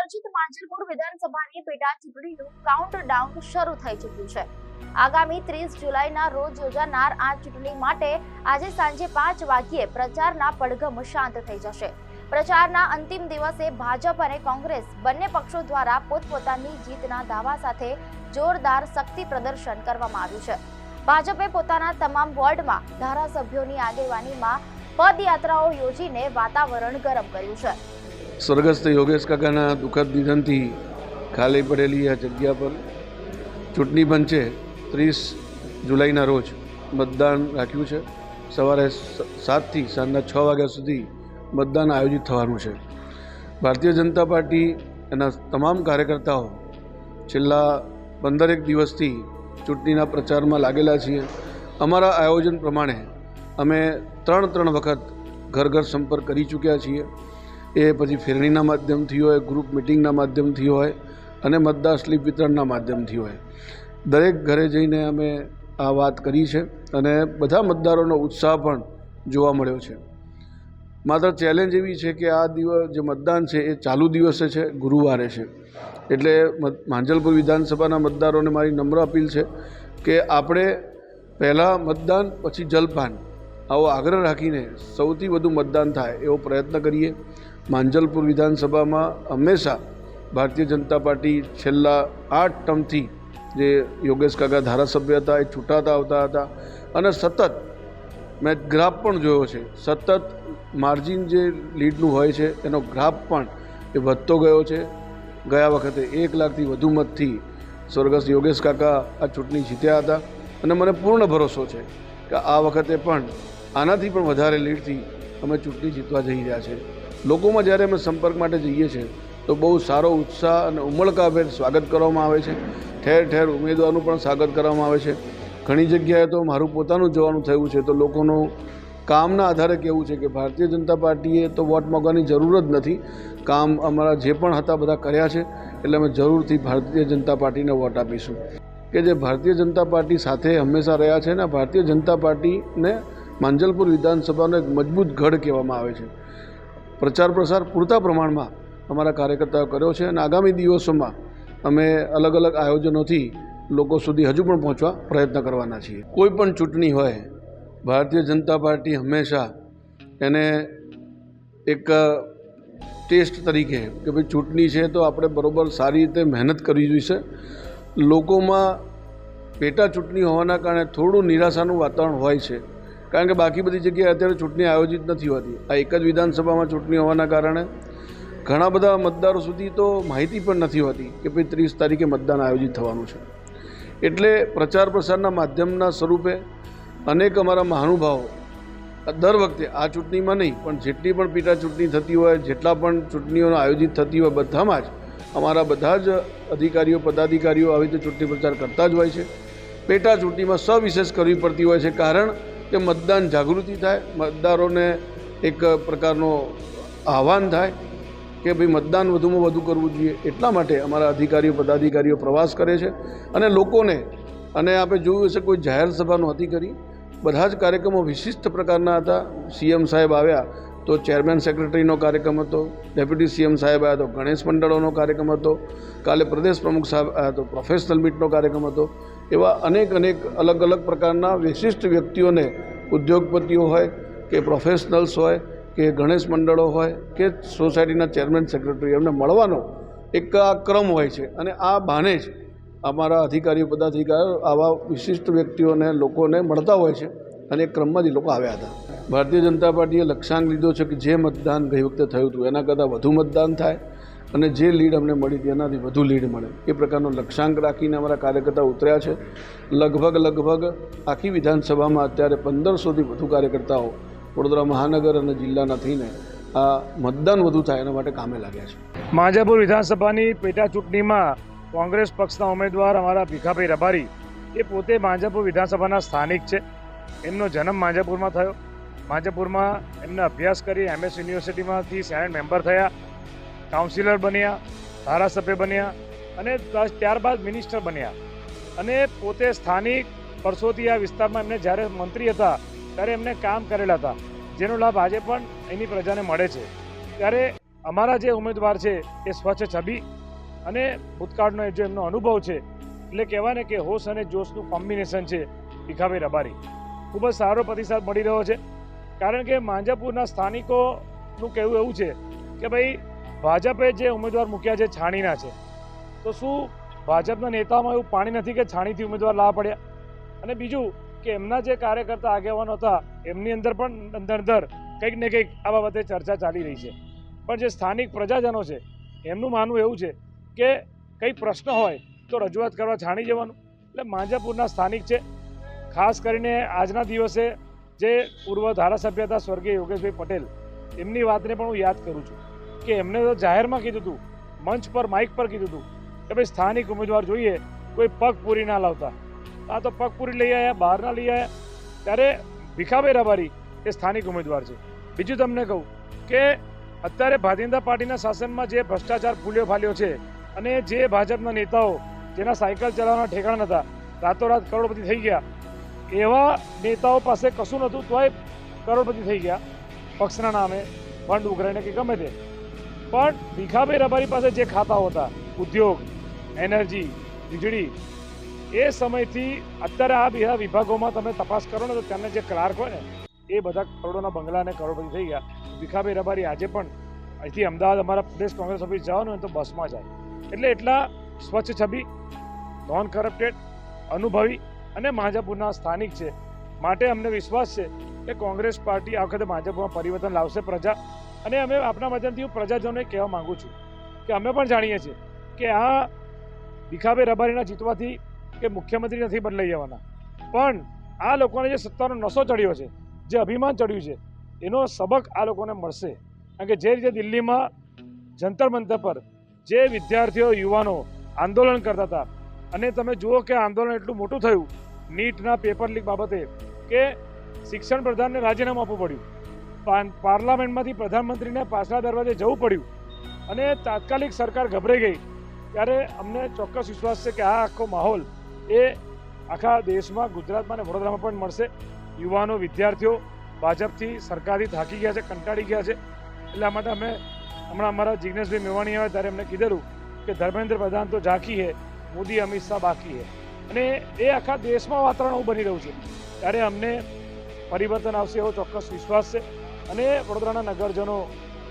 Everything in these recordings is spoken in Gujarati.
આયોજિત માંજલપુર વિધાનસભાની પેટા ચૂંટણીનું કાઉન્ટડાઉન શરૂ થઈ ચૂક્યું છે। આગામી 30 જુલાઈના રોજ યોજાનાર આ ચૂંટણી માટે આજે સાંજે 5 વાગ્યે પ્રચારના પડઘમ શાંત થઈ જશે। પ્રચારના અંતિમ દિવસે ભાજપ અને કોંગ્રેસ બંને પક્ષો દ્વારા પોતપોતાની જીતના દાવા સાથે જોરદાર શક્તિ પ્રદર્શન કરવામાં આવ્યું છે। ભાજપે પોતાના તમામ વોર્ડમાં ધારાસભ્યોની આગેવાનીમાં પદયાત્રાઓ યોજીને વાતાવરણ ગરમ કર્યું છે। સ્વર્ગસ્થ યોગેશ કાકાના દુઃખદ નિધનથી ખાલી પડેલી આ જગ્યા પર ચૂંટણી પંચે 30 જુલાઈના રોજ મતદાન રાખ્યું છે। સવારે 7 થી સાંજના 6 વાગ્યા સુધી મતદાન આયોજિત થવાનું છે। ભારતીય જનતા પાર્ટી એના તમામ કાર્યકર્તાઓ છેલ્લા 15 દિવસથી ચૂંટણીના પ્રચારમાં લાગેલા છીએ। અમારા આયોજન પ્રમાણે અમે ત્રણ વખત ઘર ઘર સંપર્ક કરી ચૂક્યા છીએ। એ પછી ફેરણીના માધ્યમથી હોય, ગ્રુપ મિટિંગના માધ્યમથી હોય અને મતદાર સ્લીપ વિતરણના માધ્યમથી હોય, દરેક ઘરે જઈને અમે આ વાત કરી છે અને બધા મતદારોનો ઉત્સાહ પણ જોવા મળ્યો છે। માત્ર ચેલેન્જ એવી છે કે આ દિવસ જે મતદાન છે એ ચાલુ દિવસે છે, ગુરુવારે છે। એટલે માંજલપુર વિધાનસભાના મતદારોને મારી નમ્ર અપીલ છે કે આપણે પહેલાં મતદાન પછી જલપાન આવો આગ્રહ રાખીને સૌથી વધુ મતદાન થાય એવો પ્રયત્ન કરીએ। માંજલપુર વિધાનસભામાં હંમેશા ભારતીય જનતા પાર્ટી છેલ્લા 8 ટર્મથી જે યોગેશ કાકા ધારાસભ્ય હતા એ ચૂંટાતા આવતા હતા અને સતત મેં ગ્રાફ પણ જોયો છે, સતત માર્જિન જે લીડનું હોય છે એનો ગ્રાફ પણ એ વધતો ગયો છે। ગયા વખતે 1 લાખથી વધુ મતથી સ્વર્ગસ્થ યોગેશ કાકા આ ચૂંટણી જીત્યા હતા અને મને પૂર્ણ ભરોસો છે કે આ વખતે પણ આનાથી પણ વધારે લીડથી અમે ચૂંટણી જીતવા જઈ રહ્યા છીએ। લોકોમાં જ્યારે અમે સંપર્ક માટે જઈએ છીએ તો બહુ સારો ઉત્સાહ અને ઉમળકાભેર સ્વાગત કરવામાં આવે છે। ઠેર ઠેર ઉમેદવારનું પણ સ્વાગત કરવામાં આવે છે। ઘણી જગ્યાએ તો મારું પોતાનું જવાનું થયું છે તો લોકોનું કામના આધારે કહેવું છે કે ભારતીય જનતા પાર્ટીએ તો વોટ માંગવાની જરૂર જ નથી, કામ અમારા જે પણ હતા બધા કર્યા છે, એટલે અમે જરૂરથી ભારતીય જનતા પાર્ટીને વોટ આપીશું। કે જે ભારતીય જનતા પાર્ટી સાથે હંમેશા રહ્યા છે ને ભારતીય જનતા પાર્ટીને માંજલપુર વિધાનસભાનો એક મજબૂત ગઢ કહેવામાં આવે છે। પ્રચાર પ્રસાર પૂરતા પ્રમાણમાં અમારા કાર્યકર્તાઓ કર્યો છે અને આગામી દિવસોમાં અમે અલગ અલગ આયોજનોથી લોકો સુધી હજુ પણ પહોંચવા પ્રયત્ન કરવાના છીએ। કોઈ પણ ચૂંટણી હોય, ભારતીય જનતા પાર્ટી હંમેશા એને એક ટેસ્ટ તરીકે કે ભાઈ ચૂંટણી છે તો આપણે બરાબર સારી રીતે મહેનત કરવી જોઈશે। લોકોમાં પેટા ચૂંટણી હોવાના કારણે થોડું નિરાશાનું વાતાવરણ હોય છે, કારણ કે બાકી બધી જગ્યાએ અત્યારે ચૂંટણી આયોજિત નથી હોતી। આ એક જ વિધાનસભામાં ચૂંટણી હોવાના કારણે ઘણા બધા મતદારો સુધી તો માહિતી પણ નથી હોતી કે ભાઈ 30 તારીખે મતદાન આયોજિત થવાનું છે। એટલે પ્રચાર પ્રસારના માધ્યમના સ્વરૂપે અનેક અમારા મહાનુભાવો દર વખતે આ ચૂંટણીમાં નહીં પણ જેટલી પણ પેટા ચૂંટણી થતી હોય, જેટલા પણ ચૂંટણીઓ આયોજિત થતી હોય, બધામાં જ અમારા બધા જ અધિકારીઓ પદાધિકારીઓ આવી રીતે ચૂંટણી પ્રચાર કરતા જ હોય છે। પેટા ચૂંટણીમાં સવિશેષ કરવી પડતી હોય છે, કારણ કે મતદાન જાગૃતિ થાય, મતદારોને એક પ્રકારનો આહ્વાન થાય કે ભાઈ મતદાન વધુમાં વધુ કરવું જોઈએ। એટલા માટે અમારા અધિકારીઓ પદાધિકારીઓ પ્રવાસ કરે છે અને લોકોને, અને આપણે જોયું હશે કોઈ જાહેર સભા નહોતી કરી, બધા જ કાર્યક્રમો વિશિષ્ટ પ્રકારના હતા। સીએમ સાહેબ આવ્યા તો ચેરમેન સેક્રેટરીનો કાર્યક્રમ હતો, ડેપ્યુટી સીએમ સાહેબ આવ્યા તો ગણેશ મંડળોનો કાર્યક્રમ હતો, કાલે પ્રદેશ પ્રમુખ સાહેબ આવ્યા તો પ્રોફેશનલ મીટનો કાર્યક્રમ હતો। એવા અનેક અલગ અલગ પ્રકારના વિશિષ્ટ વ્યક્તિઓને, ઉદ્યોગપતિઓ હોય કે પ્રોફેશનલ્સ હોય કે ગણેશ મંડળો હોય કે સોસાયટીના ચેરમેન સેક્રેટરી, એમને મળવાનો એક આ ક્રમ હોય છે અને આ બહાને જ અમારા અધિકારીઓ પદાધિકારીઓ આવા વિશિષ્ટ વ્યક્તિઓને, લોકોને મળતા હોય છે અને એ ક્રમમાં જ લોકો આવ્યા હતા। ભારતીય જનતા પાર્ટીએ લક્ષ્યાંક લીધો છે કે જે મતદાન ગઈ વખતે થયું હતું એના કરતાં વધુ મતદાન થાય અને જે લીડ અમને મળી હતી એનાથી વધુ લીડ મળે, એ પ્રકારનો લક્ષ્યાંક રાખીને અમારા કાર્યકર્તાઓ ઉતર્યા છે। લગભગ આખી વિધાનસભામાં અત્યારે 1500થી વધુ કાર્યકર્તાઓ વડોદરા મહાનગર અને જિલ્લાના થઈને આ મતદાન વધુ થાય એના માટે કામે લાગ્યા છે। માંજલપુર વિધાનસભાની પેટા ચૂંટણીમાં કોંગ્રેસ પક્ષના ઉમેદવાર અમારા ભીખાભાઈ રબારી એ પોતે માંજલપુર વિધાનસભાના સ્થાનિક છે। એમનો જન્મ માંજલપુરમાં થયો, માંજલપુરમાં એમને અભ્યાસ કરી MS યુનિવર્સિટીમાંથી સેનેટ મેમ્બર થયા, કાઉન્સિલર બન્યા, ધારાસભ્ય બન્યા અને ત્યારબાદ મિનિસ્ટર બન્યા અને પોતે સ્થાનિક વર્ષોથી આ વિસ્તારમાં એમને જ્યારે મંત્રી હતા ત્યારે એમને કામ કરેલા હતા, જેનો લાભ આજે પણ એની પ્રજાને મળે છે। ત્યારે અમારા જે ઉમેદવાર છે એ સ્વચ્છ છબી અને ભૂતકાળનો જે એમનો અનુભવ છે, એટલે કહેવાય ને કે હોશ અને જોશનું કોમ્બિનેશન છે ભીખાભાઈ રબારી. ખૂબ જ સારો પ્રતિસાદ મળી રહ્યો છે, કારણ કે માંજાપુરના સ્થાનિકોનું કહેવું એવું છે કે ભાઈ ભાજપે જે ઉમેદવાર મૂક્યા છે છાણીના છે, તો શું ભાજપના નેતાઓમાં એવું પાણી નથી કે છાણીથી ઉમેદવાર લાવવા પડ્યા? અને બીજું કે એમના જે કાર્યકર્તા આગેવાનો હતા એમની અંદર પણ અંદર કંઈક ને કંઈક આ બાબતે ચર્ચા ચાલી રહી છે. પણ જે સ્થાનિક પ્રજાજનો છે એમનું માનવું એવું છે કે કંઈ પ્રશ્ન હોય તો રજૂઆત કરવા છાણી જવાનું. એટલે માંજાપુરના સ્થાનિક છે, ખાસ કરીને આજના દિવસે જે પૂર્વ ધારાસભ્ય હતા સ્વર્ગીય યોગેશભાઈ પટેલ, એમની વાતને પણ હું યાદ કરું છું કે એમને તો જાહેરમાં કીધું હતું, મંચ પર માઇક પર કીધું હતું કે ભાઈ સ્થાનિક ઉમેદવાર જોઈએ, કોઈ પગ પૂરી ના લાવતા. આ તો પગ પૂરી લઈ આવ્યા, બહાર ના લઈ આવ્યા. ત્યારે ભીખાભાઈ રબારી એ સ્થાનિક ઉમેદવાર છે. બીજું તમને કહું કે અત્યારે ભારતીય જનતા પાર્ટીના શાસનમાં જે ભ્રષ્ટાચાર ફૂલ્યો ફાલ્યો છે અને જે ભાજપના નેતાઓ જેના સાયકલ ચલાવવાના ઠેકાણા નહોતા રાતોરાત કરોડપતિ થઈ ગયા, એવા નેતાઓ પાસે કશું નહોતું તોય કરોડપતિ થઈ ગયા પક્ષના નામે, ફંડ ઉઘરાઈને કે ગમે તે. પણ ભીખાભાઈ રબારી પાસે જે ખાતાઓ હતા, ઉદ્યોગ, એનર્જી, વીજળી, એ સમયથી અત્યારે આ બધા વિભાગોમાં તમે તપાસ કરો ને તો તેમને જે ક્લાર્ક હોય ને એ બધા કરોડોના બંગલા અને કરોડપતિ થઈ ગયા. ભીખાભાઈ રબારી આજે પણ અહીંથી અમદાવાદ અમારા પ્રદેશ કોંગ્રેસ ઓફિસ જવાનું હોય તો બસમાં જાય. એટલે એટલા સ્વચ્છ છબી, નોન કરપ્ટેડ, અનુભવી અને માંજાપુરના સ્થાનિક છે. માટે અમને વિશ્વાસ છે કે કોંગ્રેસ પાર્ટી આ વખતે માંજાપુરમાં પરિવર્તન લાવશે પ્રજા. અને અમે આપણા માધ્યમથી હું પ્રજાજનોને કહેવા માંગુ છું કે અમે પણ જાણીએ છીએ કે આ ભીખાભાઈ રબારીના જીતવાથી કે મુખ્યમંત્રી નથી બદલાઈ જવાના, પણ આ લોકોને જે સત્તાનો નશો ચડ્યો છે, જે અભિમાન ચડ્યું છે, એનો સબક આ લોકોને મળશે. કારણ કે જે રીતે દિલ્હીમાં જંતર મંતર પર જે વિદ્યાર્થીઓ, યુવાનો આંદોલન કરતા હતા અને તમે જુઓ કે આંદોલન એટલું મોટું થયું નીટના પેપર લીક બાબતે કે શિક્ષણ પ્રધાનને રાજીનામું આપવું પડ્યું, પાર્લામેન્ટમાંથી પ્રધાનમંત્રીને પાછલા દરવાજે જવું પડ્યું અને તાત્કાલિક સરકાર ગભરાઈ ગઈ. ત્યારે અમને ચોક્કસ વિશ્વાસ છે કે આ આખો માહોલ એ આખા દેશમાં, ગુજરાતમાં અને વડોદરામાં પણ મળશે. યુવાનો, વિદ્યાર્થીઓ ભાજપથી, સરકારથી થાકી ગયા છે, કંટાળી ગયા છે. એટલા માટે અમે હમણાં અમારા જિગ્નેશભાઈ મેવાણી આવે ત્યારે એમને કીધેલું કે ધર્મેન્દ્ર પ્રધાન તો ઝાંખી હે, મોદી અમિત શાહ બાકી હે. અને એ આખા દેશમાં વાતાવરણ એવું બની રહ્યું છે. ત્યારે અમને પરિવર્તન આવશે એવો ચોક્કસ વિશ્વાસ છે. અને વડોદરાના નગરજનો,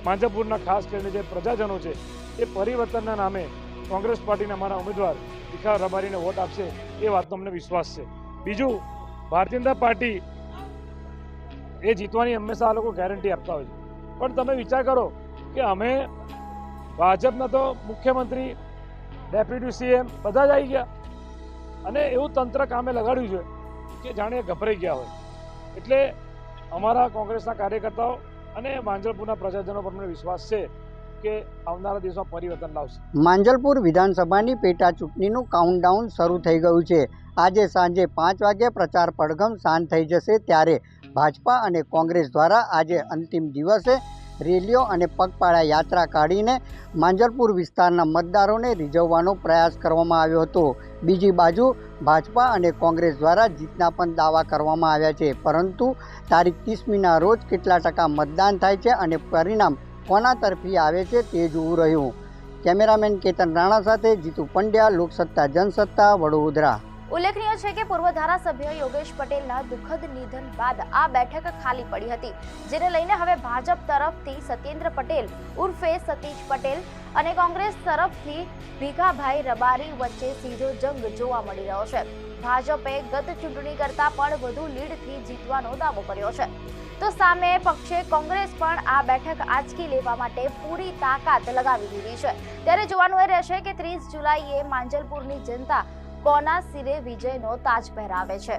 માંજાપુરના ખાસ કરીને જે પ્રજાજનો છે એ પરિવર્તનના નામે કોંગ્રેસ પાર્ટીના અમારા ઉમેદવાર ભીખાભાઈ રબારીને વોટ આપશે એ વાતનો અમને વિશ્વાસ છે. બીજું, ભારતીય જનતા પાર્ટી એ જીતવાની હંમેશા આ લોકો ગેરંટી આપતા હોય છે, પણ તમે વિચાર કરો કે અમે ભાજપના તો મુખ્યમંત્રી, ડેપ્યુટી સીએમ બધા જ આવી ગયા અને એવું તંત્ર કામે લગાડ્યું છે કે જાણે ગભરાઈ ગયા હોય. એટલે અમારા કોંગ્રેસના કાર્યકર્તાઓ અને માંજલપુરના પ્રજાજનો પર મને વિશ્વાસ છે કે આવનારા દિવસમાં પરિવર્તન લાવશે. માંજલપુર વિધાનસભાની પેટા ચૂંટણીનું કાઉન્ટડાઉન શરૂ થઈ ગયું છે. આજે સાંજે 5 વાગે પ્રચાર પડઘમ શાંત થઈ જશે. ત્યારે ભાજપા અને કોંગ્રેસ દ્વારા આજે અંતિમ દિવસે રેલીઓ અને પગપાળા યાત્રા કાઢીને માંજલપુર વિસ્તારના મતદારોને રીઝવવાનો પ્રયાસ કરવામાં આવ્યો હતો. બીજી બાજુ ભાજપા અને કોંગ્રેસ દ્વારા જીતના પણ દાવા કરવામાં આવ્યા છે, પરંતુ તારીખ 30મીના રોજ કેટલા ટકા મતદાન થાય છે અને પરિણામ કોના તરફી આવે છે તે જોવું રહ્યું. કેમેરામેન કેતન રાણા સાથે જીતુ પંડ્યા, લોકસત્તા જનસત્તા, વડોદરા. ઉલ્લેખનીય છે કે પૂર્વ ધારાસભ્ય યોગેશ પટેલના દુઃખદ નિધન બાદ આ બેઠક ખાલી પડી હતી, જેને લઈને હવે ભાજપ તરફથી સત્યેન્દ્ર પટેલ ઉર્ફે સતીશ પટેલ અને કોંગ્રેસ તરફથી ભીખાભાઈ રબારી વચ્ચે સીધો જંગ જોવા મળી રહ્યો છે. ભાજપે ગત ચૂંટણી કરતા પણ વધુ લીડથી જીતવાનો દાવો કર્યો છે, તો સામે પક્ષે કોંગ્રેસ પણ આ બેઠક આંચકી લેવા માટે પૂરી તાકાત લગાવી દીધી છે. ત્યારે જોવાનું એ રહેશે કે 30 જુલાઈએ માંજલપુરની જનતા કોના સિરે વિજયનો તાજ પહેરાવે છે.